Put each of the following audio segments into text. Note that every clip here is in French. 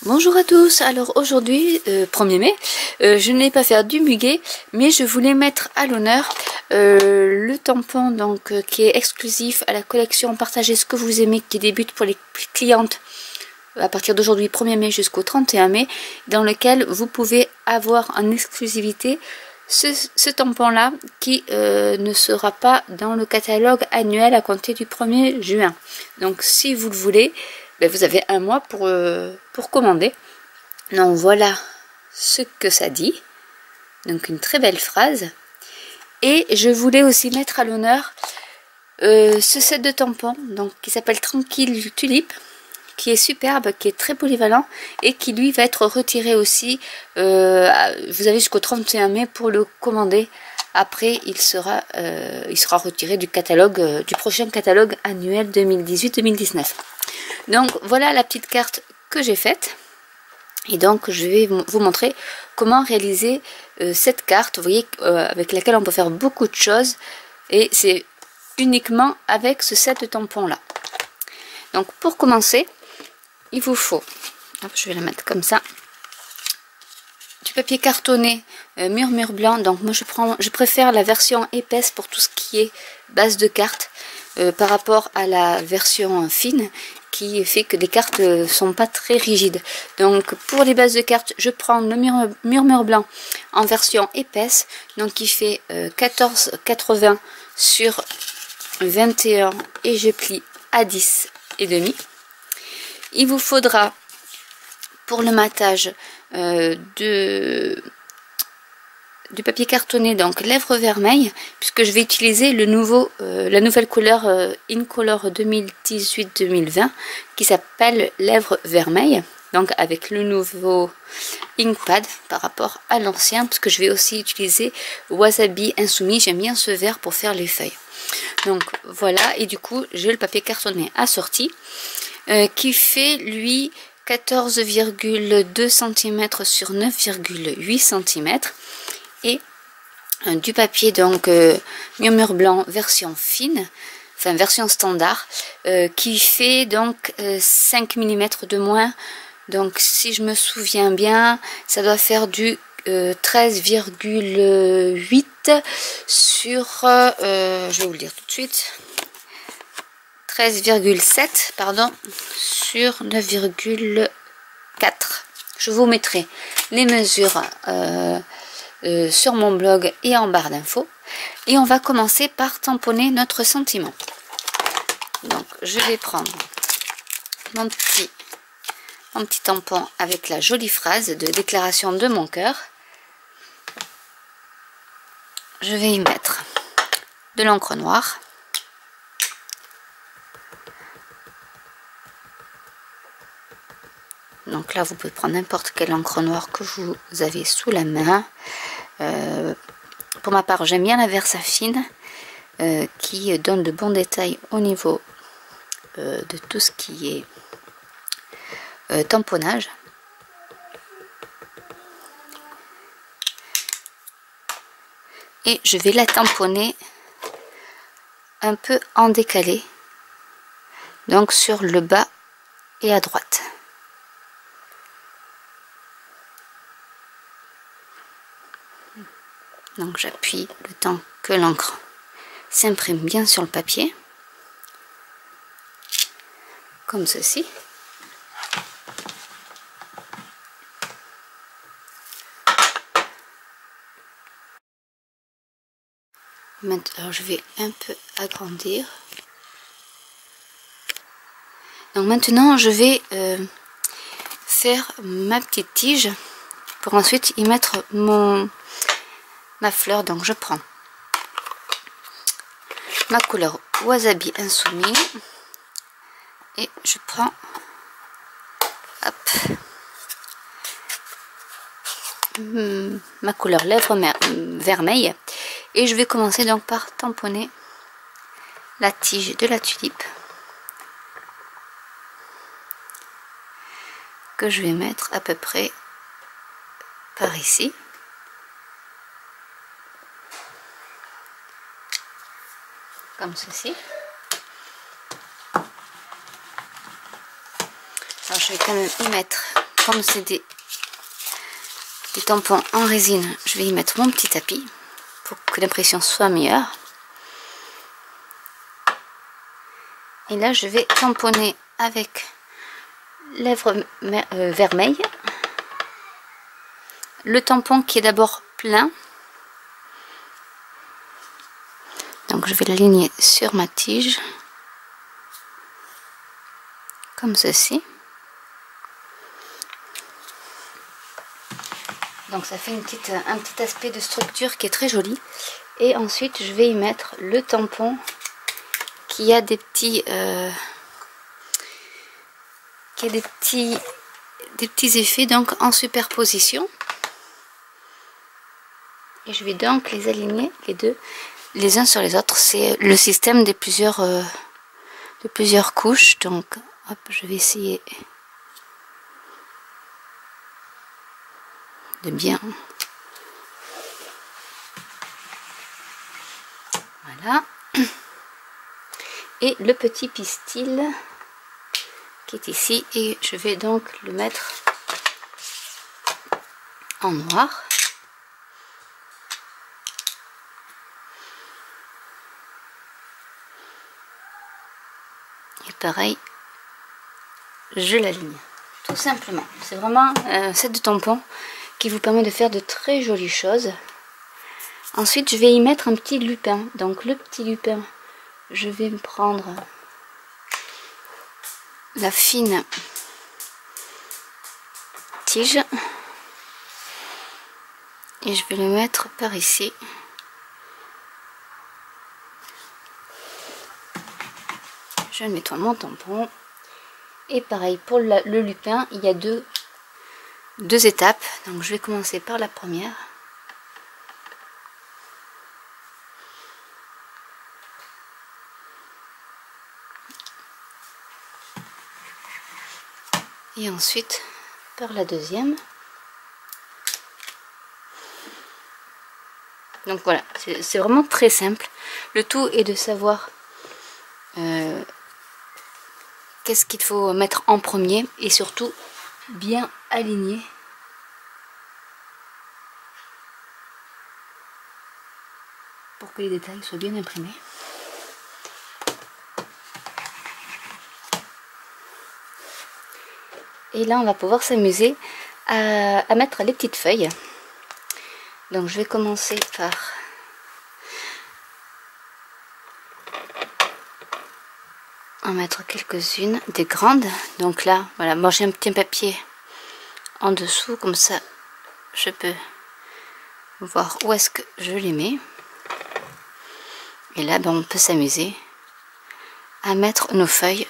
Bonjour à tous, alors aujourd'hui, 1er mai, je n'ai pas fait du muguet, mais je voulais mettre à l'honneur le tampon donc qui est exclusif à la collection Partagez ce que vous aimez, qui débute pour les clientes à partir d'aujourd'hui 1er mai jusqu'au 31 mai, dans lequel vous pouvez avoir en exclusivité ce tampon là qui ne sera pas dans le catalogue annuel à compter du 1er juin. Donc si vous le voulez, ben, vous avez un mois pour commander. Donc voilà ce que ça dit. Donc une très belle phrase. Et je voulais aussi mettre à l'honneur ce set de tampons donc, qui s'appelle Tranquille Tulipe, qui est superbe, qui est très polyvalent et qui lui va être retiré aussi. Vous avez jusqu'au 31 mai pour le commander. Après, il sera retiré du catalogue, du prochain catalogue annuel 2018-2019. Donc voilà la petite carte que j'ai faite. Et donc je vais vous montrer comment réaliser cette carte, vous voyez, avec laquelle on peut faire beaucoup de choses. Et c'est uniquement avec ce set de tampons là. Donc pour commencer, il vous faut, hop, je vais la mettre comme ça, du papier cartonné murmure blanc. Donc moi je préfère la version épaisse pour tout ce qui est base de carte par rapport à la version fine qui fait que les cartes sont pas très rigides. Donc pour les bases de cartes, je prends le murmure blanc en version épaisse, donc qui fait 14,80 sur 21 et je plie à 10,5. Il vous faudra pour le matage du papier cartonné, donc lèvres vermeilles, puisque je vais utiliser la nouvelle couleur Incolor 2018-2020 qui s'appelle lèvres vermeilles, donc avec le nouveau Inkpad par rapport à l'ancien, parce que je vais aussi utiliser Wasabi Insoumis. J'aime bien ce vert pour faire les feuilles. Donc voilà, et du coup j'ai le papier cartonné assorti qui fait lui 14,2 cm sur 9,8 cm. Et du papier donc murmure blanc version fine, enfin version standard, qui fait donc 5 mm de moins. Donc si je me souviens bien, ça doit faire du 13,8 sur, je vais vous le dire tout de suite, 13,7 pardon, sur 9,4. Je vous mettrai les mesures sur mon blog et en barre d'infos. Et on va commencer par tamponner notre sentiment. Donc je vais prendre mon petit tampon avec la jolie phrase de déclaration de mon cœur. Je vais y mettre de l'encre noire. Donc là, vous pouvez prendre n'importe quelle encre noire que vous avez sous la main. Pour ma part, j'aime bien la Versafine qui donne de bons détails au niveau de tout ce qui est tamponnage. Et je vais la tamponner un peu en décalé, donc sur le bas et à droite. Donc j'appuie le temps que l'encre s'imprime bien sur le papier, comme ceci. Maintenant je vais un peu agrandir. Donc maintenant je vais faire ma petite tige pour ensuite y mettre ma fleur. Donc je prends ma couleur Wasabi Insoumis et je prends hop, ma couleur lèvres vermeille et je vais commencer donc par tamponner la tige de la tulipe que je vais mettre à peu près par ici. Comme ceci. Alors je vais quand même y mettre comme c'est des tampons en résine, je vais y mettre mon petit tapis pour que l'impression soit meilleure. Et là, je vais tamponner avec lèvres vermeilles. Le tampon qui est d'abord plein. Donc je vais l'aligner sur ma tige. Comme ceci. Donc ça fait un petit aspect de structure qui est très joli. Et ensuite je vais y mettre le tampon qui a des petits effets donc en superposition. Et je vais donc les aligner les deux les uns sur les autres. C'est le système de plusieurs couches. Donc hop, je vais essayer de bien. Voilà. Et le petit pistil qui est ici, et je vais donc le mettre en noir. Et pareil, je l'aligne tout simplement. C'est vraiment un set de tampons qui vous permet de faire de très jolies choses. Ensuite je vais y mettre un petit lupin. Donc le petit lupin, je vais me prendre la fine tige et je vais le mettre par ici. Je nettoie mon tampon. Et pareil pour le lupin, il y a deux étapes. Donc je vais commencer par la première. Et ensuite par la deuxième. Donc voilà, c'est vraiment très simple. Le tout est de savoir qu'est-ce qu'il faut mettre en premier et surtout bien aligner. Pour que les détails soient bien imprimés. Et là on va pouvoir s'amuser à mettre les petites feuilles. Donc je vais commencer par en mettre quelques-unes, des grandes. Donc là, voilà, moi j'ai un petit papier en dessous, comme ça je peux voir où est-ce que je les mets. Et là, ben, on peut s'amuser à mettre nos feuilles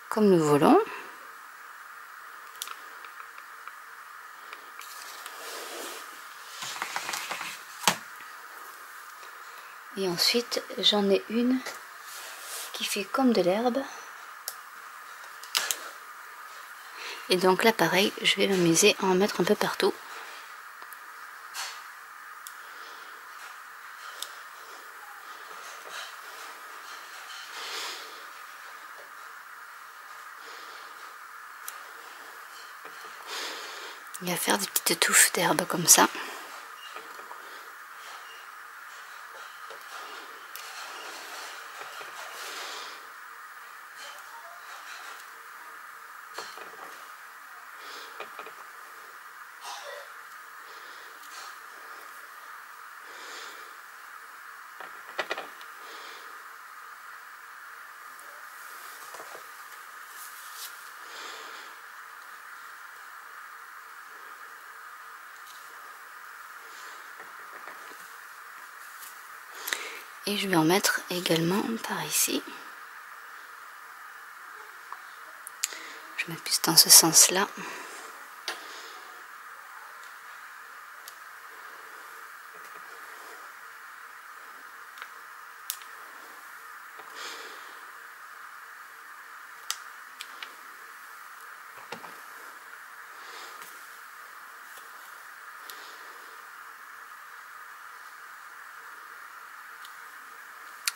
comme nous voulons. Et ensuite, j'en ai une qui fait comme de l'herbe. Et donc là, pareil, je vais m'amuser à en mettre un peu partout. Et à faire des petites touffes d'herbe comme ça. Et je vais en mettre également par ici. Je mets plus dans ce sens-là.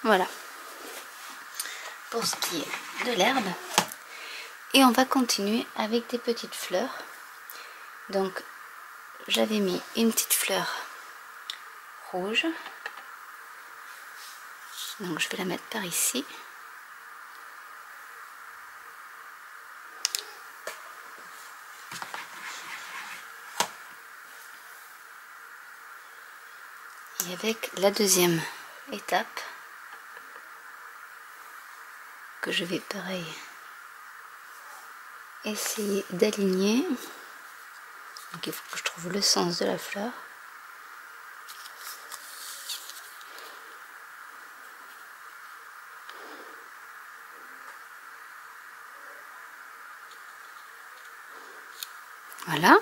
Voilà pour ce qui est de l'herbe. Et on va continuer avec des petites fleurs. Donc j'avais mis une petite fleur rouge. Donc je vais la mettre par ici. Et avec la deuxième étape que je vais pareil essayer d'aligner. Donc il faut que je trouve le sens de la fleur. Voilà.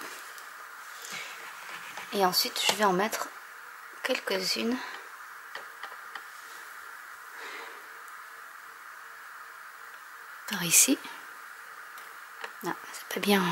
Et ensuite je vais en mettre quelques-unes par ici. Non, c'est pas bien.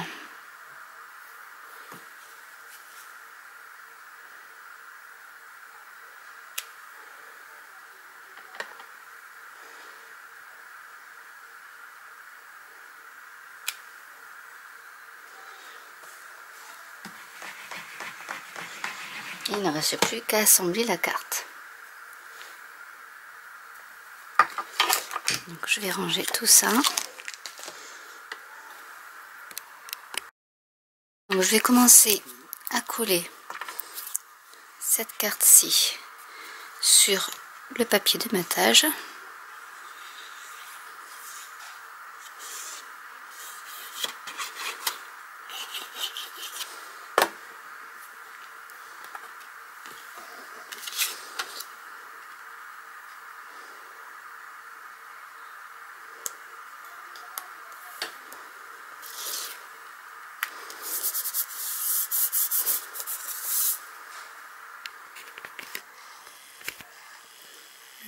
Il ne reste plus qu'à assembler la carte. Donc je vais ranger tout ça. Donc je vais commencer à coller cette carte-ci sur le papier de matage.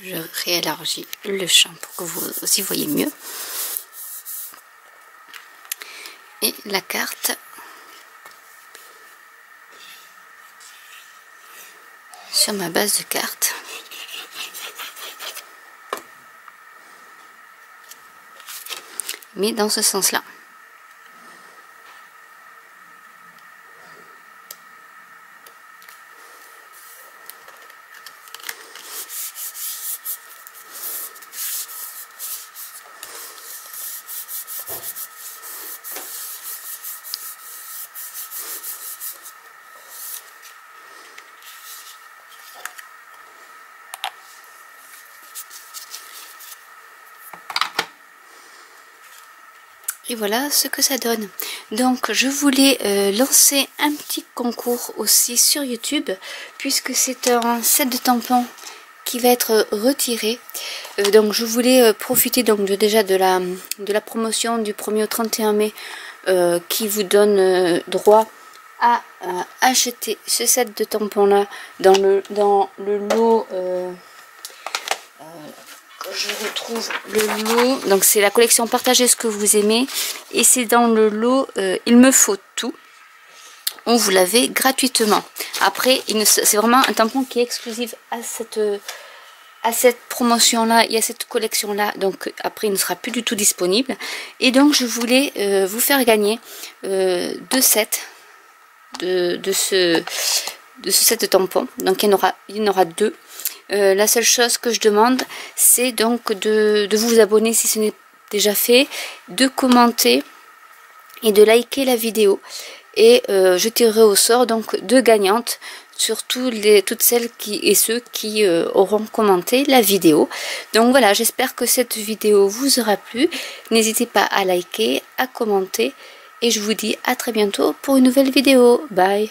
Je réélargis le champ pour que vous y voyez mieux. Et la carte sur ma base de carte. Mais dans ce sens-là. Et voilà ce que ça donne. Donc je voulais lancer un petit concours aussi sur YouTube, puisque c'est un set de tampons qui va être retiré. Donc je voulais profiter donc déjà de la promotion du 1er au 31 mai qui vous donne droit à acheter ce set de tampons là dans le lot. Je retrouve le lot, donc c'est la collection Partagez ce que vous aimez, et c'est dans le lot Il me faut tout. On vous l'avait gratuitement. Après, c'est vraiment un tampon qui est exclusif à cette promotion là et à cette collection là, donc après il ne sera plus du tout disponible. Et donc je voulais vous faire gagner 2 sets de ce set de tampons. Donc il y en aura 2. La seule chose que je demande, c'est donc de vous abonner si ce n'est déjà fait, de commenter et de liker la vidéo. Et je tirerai au sort donc 2 gagnantes, surtout toutes celles et ceux qui auront commenté la vidéo. Donc voilà, j'espère que cette vidéo vous aura plu. N'hésitez pas à liker, à commenter, et je vous dis à très bientôt pour une nouvelle vidéo. Bye!